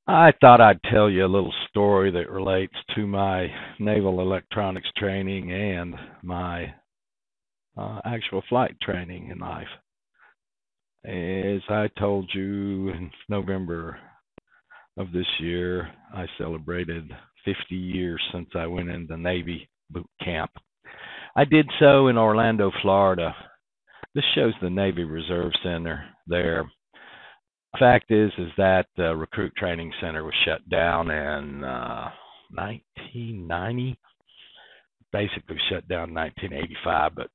I thought I'd tell you a little story that relates to my naval electronics training and my actual flight training in life. As I told you in November of this year, I celebrated 50 years since I went into Navy boot camp. I did so in Orlando, Florida. This shows the Navy Reserve Center there. Fact is that the recruit training center was shut down in 1990. Basically shut down in 1985, but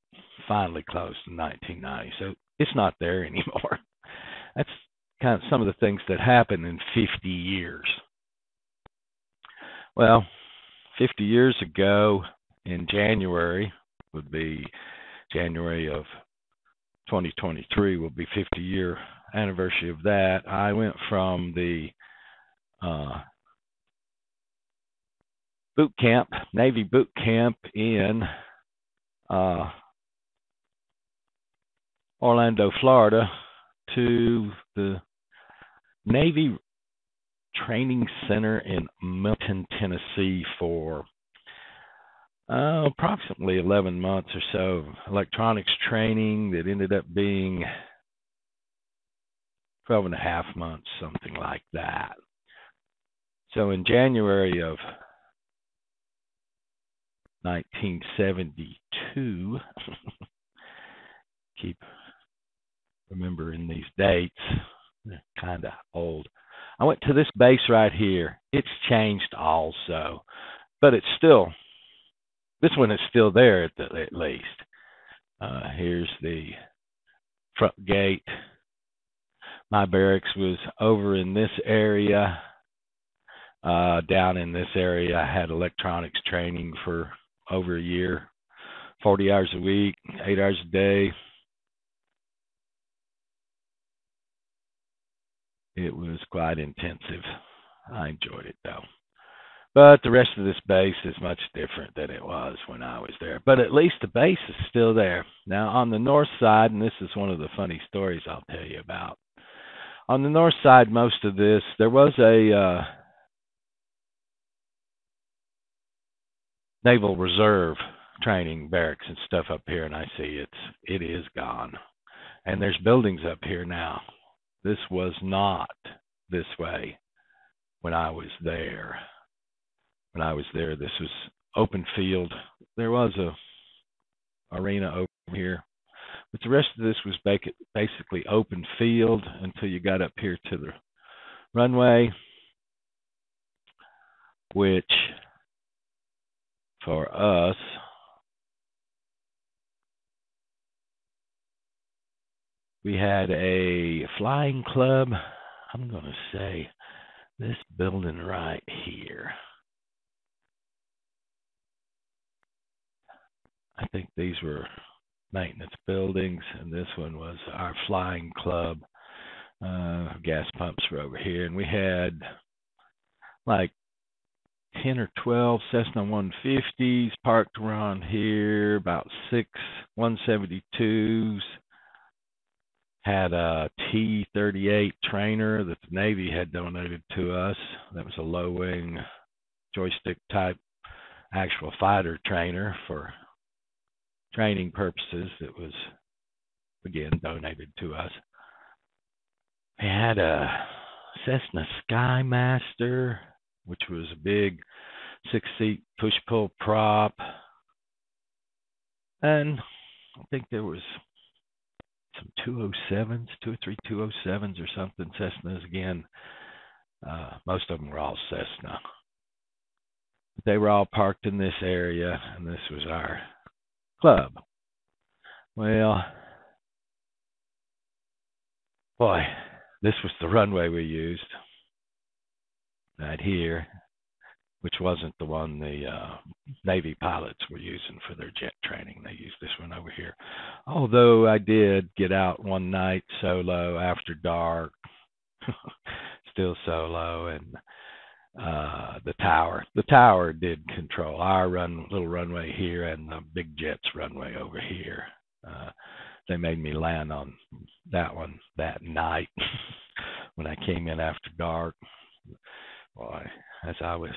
finally closed in 1990. So it's not there anymore. That's kind of some of the things that happened in 50 years. Well, 50 years ago in January would be January of 2023 will be 50-year anniversary of that. I went from the boot camp, Navy boot camp in Orlando, Florida, to the Navy Training Center in Milton, Tennessee for approximately 11 months or so of electronics training that ended up being 12 and a half months, something like that. So in January of 1972, keep remembering these dates, they're kind of old. I went to this base right here. It's changed also, but it's still, this one is still there at least. Here's the front gate. My barracks was over in this area. Down in this area, I had electronics training for over a year, 40 hours a week, 8 hours a day. It was quite intensive. I enjoyed it though. But the rest of this base is much different than it was when I was there. But at least the base is still there. Now on the north side, and this is one of the funny stories I'll tell you about. On the north side, most of this, there was a Naval Reserve training barracks and stuff up here, and I see it is gone. And there's buildings up here now. This was not this way when I was there. When I was there, this was open field. There was a arena over here, but the rest of this was basically open field until you got up here to the runway, which for us we had a flying club. I'm going to say this building right here. I think these were maintenance buildings, and this one was our flying club. Gas pumps were over here, and we had like 10 or 12 Cessna 150s parked around here, about 6 172s. Had a T-38 trainer that the Navy had donated to us. That was a low-wing joystick type actual fighter trainer for training purposes. That was, again, donated to us. We had a Cessna Skymaster, which was a big 6-seat push-pull prop. And I think there was some 207s, 2 or 3 207s or something, Cessnas again. Most of them were all Cessna. They were all parked in this area, and this was our club. Well, boy, this was the runway we used right here, which wasn't the one the Navy pilots were using for their jet training. They used this one over here. Although I did get out one night solo after dark, still solo, and the tower did control our little runway here and the big jet's runway over here. They made me land on that one that night when I came in after dark. Boy, as I was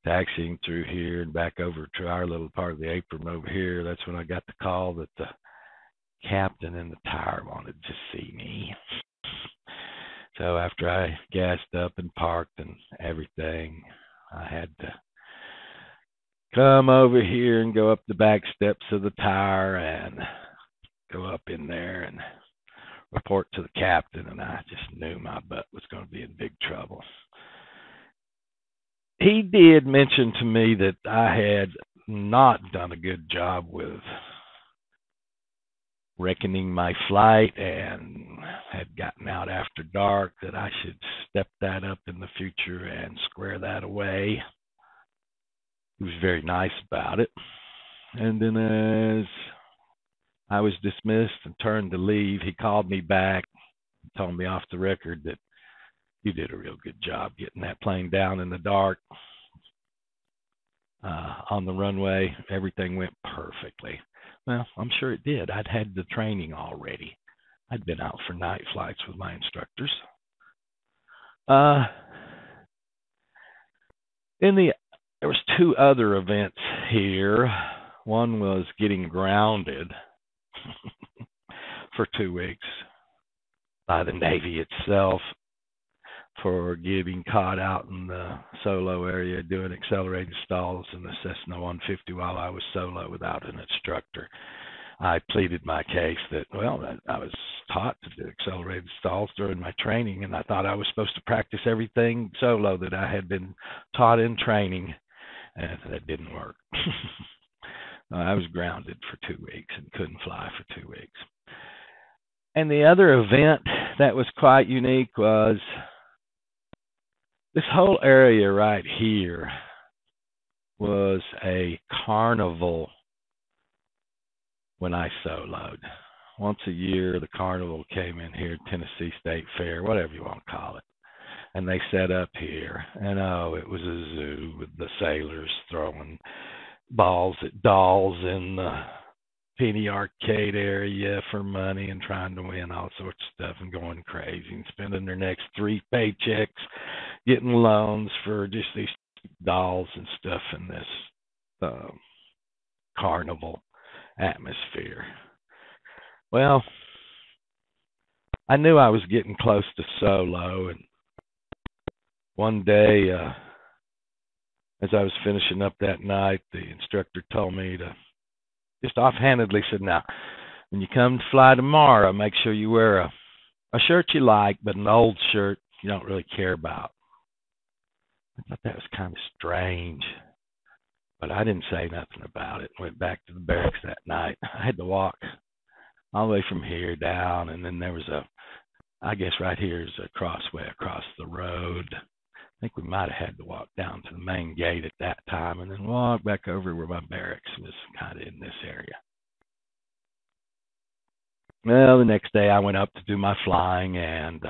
taxiing through here and back over to our little part of the apron over here, that's when I got the call that the captain in the tower wanted to see me. So after I gassed up and parked and everything, I had to come over here and go up the back steps of the tower and go up in there and report to the captain, and I just knew my butt was going to be in big trouble. He did mention to me that I had not done a good job with reckoning my flight and had gotten out after dark, that I should step that up in the future and square that away. He was very nice about it. And then as I was dismissed and turned to leave, he called me back and told me off the record that you did a real good job getting that plane down in the dark on the runway. Everything went perfectly. Well, I'm sure it did. I'd had the training already. I'd been out for night flights with my instructors. There was two other events here. One was getting grounded for 2 weeks by the Navy itself for getting caught out in the solo area doing accelerated stalls in the Cessna 150 while I was solo without an instructor. I pleaded my case that, well, I was taught to do accelerated stalls during my training, and I thought I was supposed to practice everything solo that I had been taught in training, and that didn't work. I was grounded for 2 weeks and couldn't fly for 2 weeks. And the other event that was quite unique was this whole area right here was a carnival when I soloed. Once a year, the carnival came in here, Tennessee State Fair, whatever you want to call it. And they set up here. And, it was a zoo with the sailors throwing balls at dolls in the penny arcade area for money and trying to win all sorts of stuff and going crazy and spending their next 3 paychecks getting loans for just these dolls and stuff in this carnival atmosphere. Well, I knew I was getting close to solo, and one day as I was finishing up that night, the instructor told me to just offhandedly said, now, when you come to fly tomorrow, make sure you wear a shirt you like, but an old shirt you don't really care about. I thought that was kind of strange, but I didn't say nothing about it. Went back to the barracks that night. I had to walk all the way from here down, and then there was I guess right here is a crossway across the road. I think we might have had to walk down to the main gate at that time and then walk back over where my barracks was kind of in this area. Well, the next day I went up to do my flying and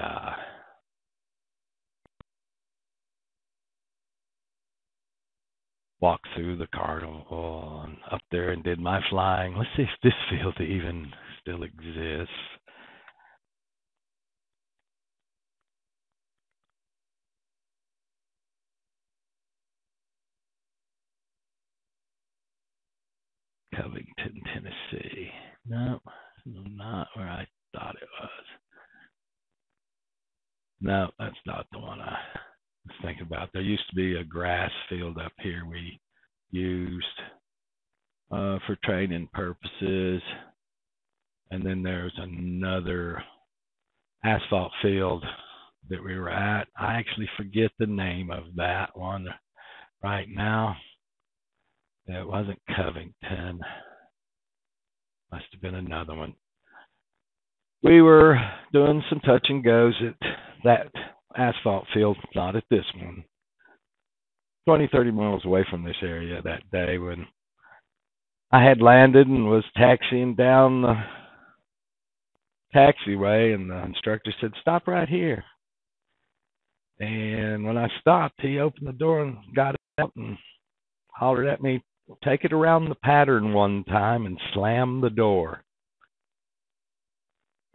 walked through the carnival and up there and did my flying. Let's see if this field even still exists. Covington, Tennessee. No, not where I thought it was. No, that's not the one I was thinking about. There used to be a grass field up here we used for training purposes. And then there's another asphalt field that we were at. I actually forget the name of that one right now. It wasn't Covington. Must have been another one. We were doing some touch and goes at that asphalt field, not at this one. 20, 30 miles away from this area that day when I had landed and was taxiing down the taxiway, and the instructor said, stop right here. And when I stopped, he opened the door and got out and hollered at me, take it around the pattern one time, and slammed the door.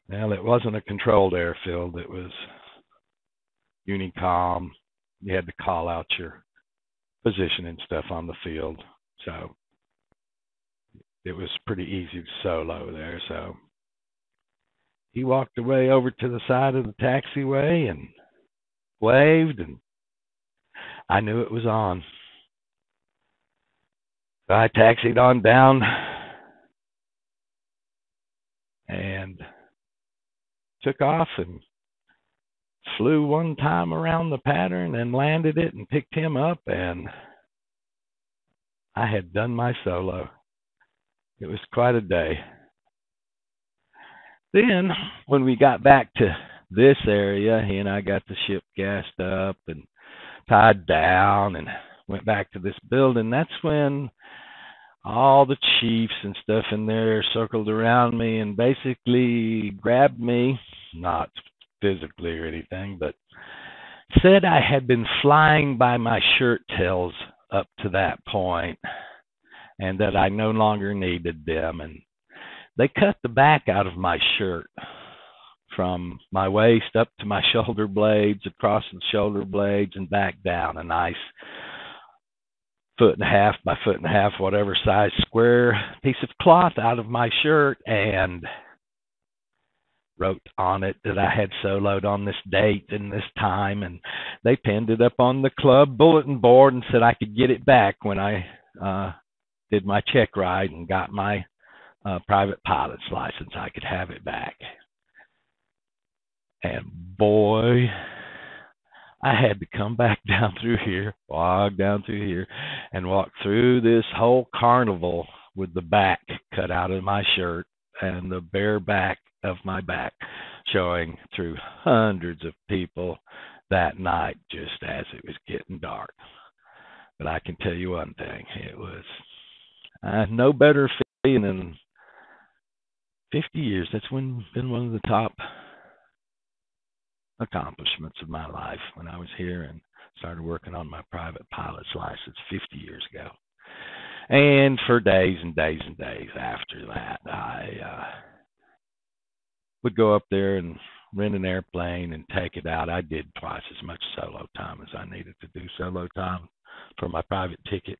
Well, it wasn't a controlled airfield. It was Unicom you had to call out your position and stuff on the field. So it was pretty easy to solo there. So he walked away over to the side of the taxiway and waved, and I knew it was on. So I taxied on down and took off and flew one time around the pattern and landed it and picked him up, and I had done my solo. It was quite a day. Then, when we got back to this area, he and I got the ship gassed up and tied down and went back to this building. That's when all the chiefs and stuff in there circled around me and basically grabbed me, not physically or anything, but said I had been flying by my shirt tails up to that point and that I no longer needed them. And they cut the back out of my shirt from my waist up to my shoulder blades, across the shoulder blades, and back down. A nice 1.5 by 1.5, whatever size square piece of cloth out of my shirt, and wrote on it that I had soloed on this date and this time, and they pinned it up on the club bulletin board and said I could get it back when I did my check ride and got my private pilot's license. I could have it back. And boy, I had to come back down through here, walk down through here, and walk through this whole carnival with the back cut out of my shirt and the bare back of my back showing through hundreds of people that night, just as it was getting dark. But I can tell you one thing, it was no better feeling than 50 years. That's been one of the top accomplishments of my life when I was here and started working on my private pilot's license 50 years ago. And for days and days and days after that, I would go up there and rent an airplane and take it out. I did twice as much solo time as I needed to do solo time for my private ticket,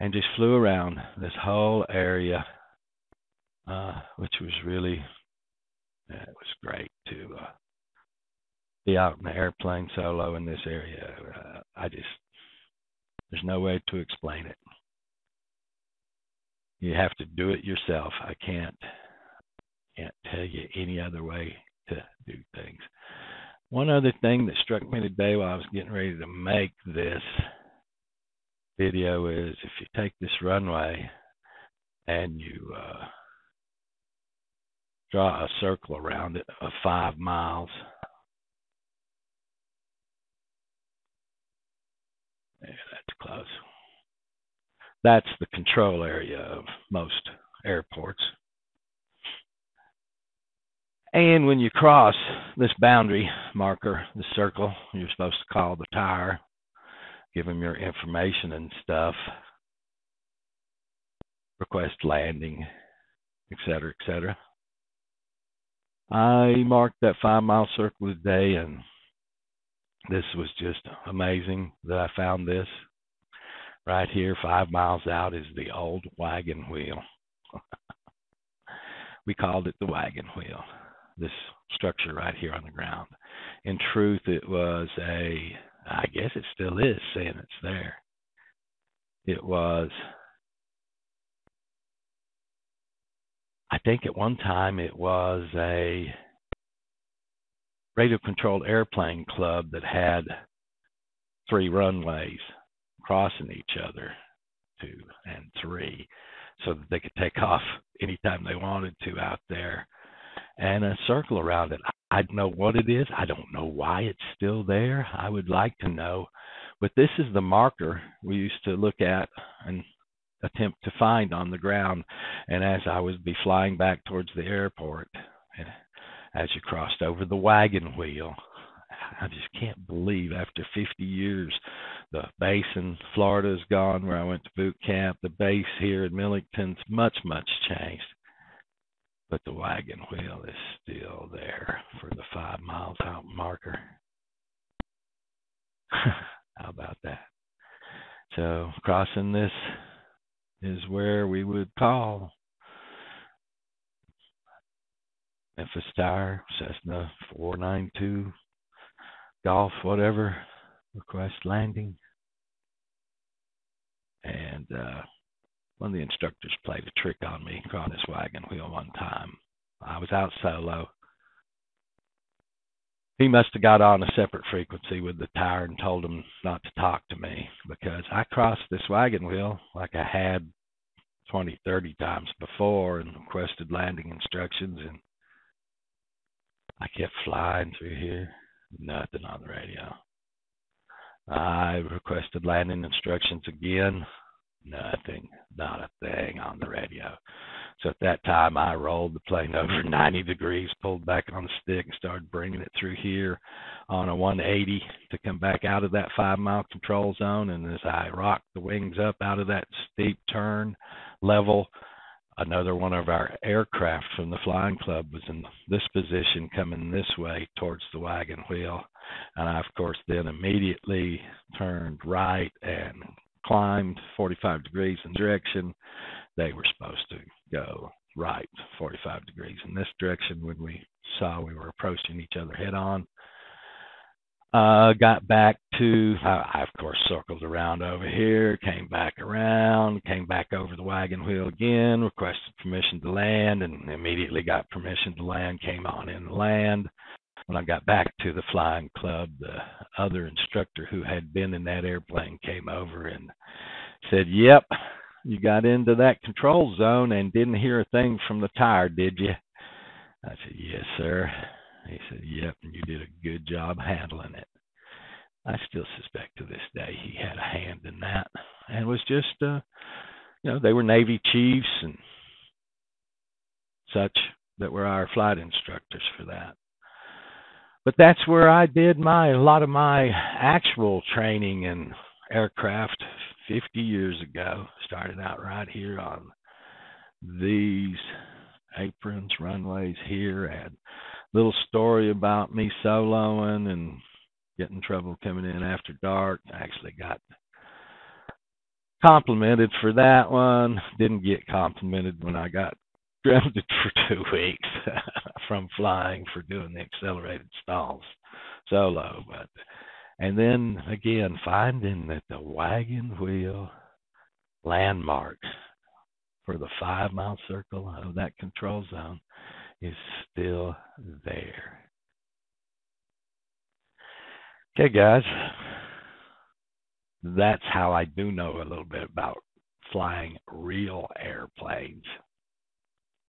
and just flew around this whole area, which was really, it was great to be out in the airplane solo in this area. There's no way to explain it. You have to do it yourself. I can't tell you any other way to do things. One other thing that struck me today while I was getting ready to make this video is if you take this runway and you draw a circle around it of 5 miles. Yeah, that's close. That's the control area of most airports. And when you cross this boundary marker, the circle, you're supposed to call the tower, give them your information and stuff, request landing, etc., etc. I marked that 5-mile circle today, and this was just amazing that I found this. Right here, 5 miles out, is the old wagon wheel. We called it the wagon wheel, this structure right here on the ground. In truth, it was I guess it still is, saying it's there. It was, I think at one time it was a radio-controlled airplane club that had 3 runways crossing each other, 2 and 3, so that they could take off anytime they wanted to out there, and a circle around it. I don't know what it is. I don't know why it's still there. I would like to know. But this is the marker we used to look at and attempt to find on the ground. And as I would be flying back towards the airport, as you crossed over the wagon wheel, I just can't believe after 50 years, the base in Florida is gone where I went to boot camp. The base here in Millington's much changed. But the wagon wheel is still there for the 5 miles out marker. How about that? So crossing this is where we would call Memphis Tower, Cessna 492, Golf, whatever, request landing. And one of the instructors played a trick on me on this wagon wheel one time. I was out solo. He must have got on a separate frequency with the tower and told him not to talk to me, because I crossed this wagon wheel like I had 20, 30 times before and requested landing instructions, and I kept flying through here. Nothing on the radio. I requested landing instructions again. Nothing. Not a thing on the radio. So at that time, I rolled the plane over 90 degrees, pulled back on the stick, and started bringing it through here on a 180 to come back out of that 5-mile control zone. And as I rocked the wings up out of that steep turn level, another one of our aircraft from the flying club was in this position coming this way towards the wagon wheel. And I, of course, then immediately turned right and climbed 45 degrees in direction. They were supposed to go right 45 degrees in this direction when we saw we were approaching each other head on. Got back to, I of course circled around over here, came back around, came back over the wagon wheel again, requested permission to land, and immediately got permission to land, came on in the land. When I got back to the flying club, the other instructor who had been in that airplane came over and said, "Yep, you got into that control zone and didn't hear a thing from the tower, did you?" I said, "Yes, sir." He said, "Yep, and you did a good job handling it." I still suspect to this day he had a hand in that, and was just, they were Navy chiefs and such that were our flight instructors for that. But that's where I did a lot of my actual training in aircraft 50 years ago. Started out right here on these aprons, runways here. I had a little story about me soloing and getting in trouble coming in after dark. I actually got complimented for that one. Didn't get complimented when I got grounded for 2 weeks from flying for doing the accelerated stalls solo. And then again, finding that the wagon wheel landmark for the 5-mile circle of that control zone is still there. Okay, guys, that's how I do know a little bit about flying real airplanes.